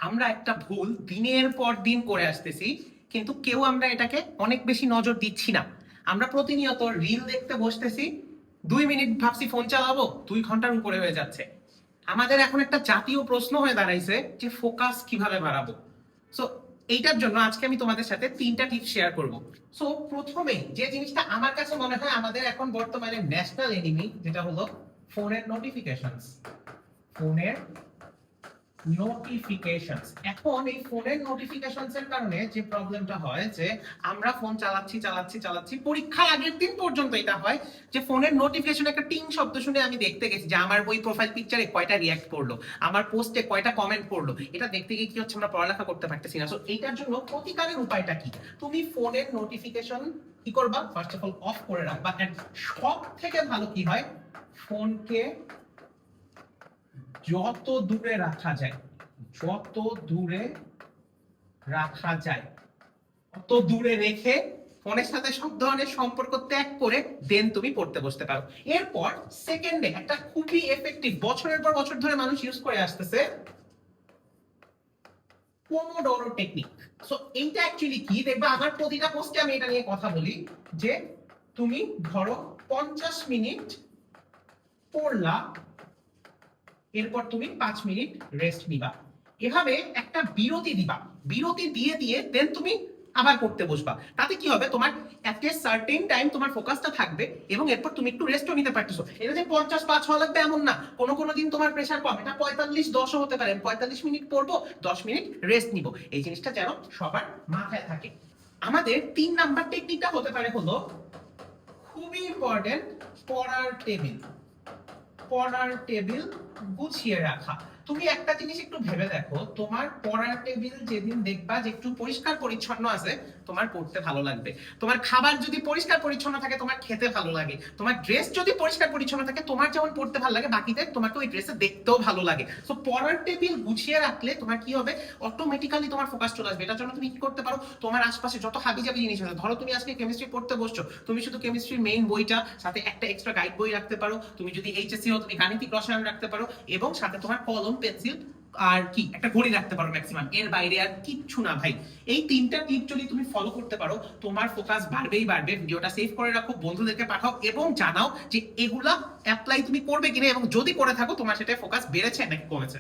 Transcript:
আমরা একটা ভুল দিনের পর দিন করে আসতেছি, কিন্তু কেউ আমরা এটাকে অনেক বেশি নজর দিচ্ছি না। আমরা প্রতিনিয়ত রিল দেখতে বসতেছি, 2 মিনিট ভাবছি ফোন চালাবো, 2 ঘন্টার উপরে হয়ে যাচ্ছে। আমাদের এখন একটা জাতীয় প্রশ্ন হয়ে দাঁড়াইছে যে ফোকাস কিভাবে বাড়াবো। সো এইটার জন্য আজকে আমি তোমাদের সাথে 3টা টিপস শেয়ার করব। সো প্রথমে যে জিনিসটা আমার কাছে মনে হয় আমাদের এখন বর্তমানে ন্যাশনাল এনিমি, যেটা হলো ফোনের নোটিফিকেশনস। ফোনের নোটিফিকেশনস। এখন এই ফোনের নোটিফিকেশনস এর কারণে যে প্রবলেমটা হয় যে আমরা ফোন চালাচ্ছি চালাচ্ছি চালাচ্ছি, পরীক্ষার আগের দিন পর্যন্ত এটা হয় যে ফোনের নোটিফিকেশন একটা টিং শব্দ শুনে আমি দেখতে গেছি যে আমার ওই প্রোফাইল পিকচারে কয়টা রিঅ্যাক্ট করলো, আমার পোস্টে কয়টা কমেন্ট করলো। এটা দেখতে গিয়ে কি হচ্ছে, আমরা পড়ালেখা করতে পারতেছি না। সো এইটার জন্য প্রতিকারের উপায়টা কি? তুমি ফোনের নোটিফিকেশন কি করবা? ফার্স্ট অফ অল অফ করে রাখবা। এন্ড সব থেকে ভালো কি হয়, ফোনকে যত দূরে রাখা যায়, যত দূরে রাখা যায় তত দূরে রেখে ফোনের সাথে সব ধরনের সম্পর্ক ত্যাগ করে দেন তুমি পড়তে বসতে পারো। এরপর সেকেন্ডে একটা খুবই এফেক্টিভ, বছরের পর বছর ধরে মানুষ ইউজ করে আসতেছে, পোমোডোরো টেকনিক। সো এইটা অ্যাকচুয়ালি কি দেখবা, আমার প্রতিটা পোস্টে আমি এটা নিয়ে কথা বলি যে তুমি ধরো 50 মিনিট পড়লা, এরপর তুমি 5 মিনিট রেস্ট নিবা। এভাবে একটা বিরতি দিবা, বিরতি দিয়ে দিয়ে দেন তুমি আবার পড়তে বসবা। তাতে কি হবে, তোমার একটা সার্টেন টাইম তোমার ফোকাসটা থাকবে এবং এরপর তুমি একটু রেস্টও নিতে পারতেছো। এটা যে 50-5 হওয়া লাগবে এমন না, কোনো কোনো দিন তোমার প্রেসার কম, এটা 45-10ও হতে পারে। 45 মিনিট পড়বো, 10 মিনিট রেস্ট নিব, এই জিনিসটা যেন সবার মাথায় থাকে। আমাদের 3 নাম্বার টেকনিকটা হতে পারে হলো খুবই ইম্পর্টেন্ট, পড়ার টেবিল। পড়ার টেবিল গুছিয়ে রাখা। তুমি একটা জিনিস একটু ভেবে দেখো, তোমার পড়ার টেবিল যেদিন দেখবা যে একটু পরিষ্কার পরিচ্ছন্ন আছে, তোমার পড়তে ভালো লাগবে। তোমার খাবার যদি পরিষ্কার পরিচ্ছন্ন থাকে, তোমার খেতে ভালো লাগে। তোমার ড্রেস যদি পরিষ্কার পরিচ্ছন্ন থাকে, তোমার যেমন পড়তে ভালো লাগে, বাকিদের তোমাকে ওই ড্রেসে দেখতেও ভালো লাগে। সো পড়ার টেবিল গুছিয়ে রাখলে তোমার কি হবে, অটোমেটিক্যালি তোমার ফোকাস চলে আসবে। এটার জন্য তুমি কি করতে পারো, তোমার আশপাশে যত হাবিজাবি জিনিস আছে, ধরো তুমি আজকে কেমিস্ট্রি পড়তে বসছো, তুমি শুধু কেমিস্ট্রির মেইন বইটা, সাথে একটা এক্সট্রা গাইড বই রাখতে পারো। তুমি যদি এইচএসসি হও, তুমি গাণিতিক রসায়ন রাখতে পারো, এবং সাথে তোমার কলম, পেন্সিল আর কি একটা ঘড়ি রাখতে পারো ম্যাক্সিমাম। এর বাইরে আর কিচ্ছু না ভাই। এই 3টা টিপ যদি তুমি ফলো করতে পারো, তোমার ফোকাস বাড়বেই বাড়বে। ভিডিওটা সেভ করে রাখো, বন্ধুদেরকে পাঠাও এবং জানাও যে এগুলা অ্যাপ্লাই তুমি করবে কিনা, এবং যদি করে থাকো তোমার সেটা ফোকাস বেড়েছে নাকি কমেছে।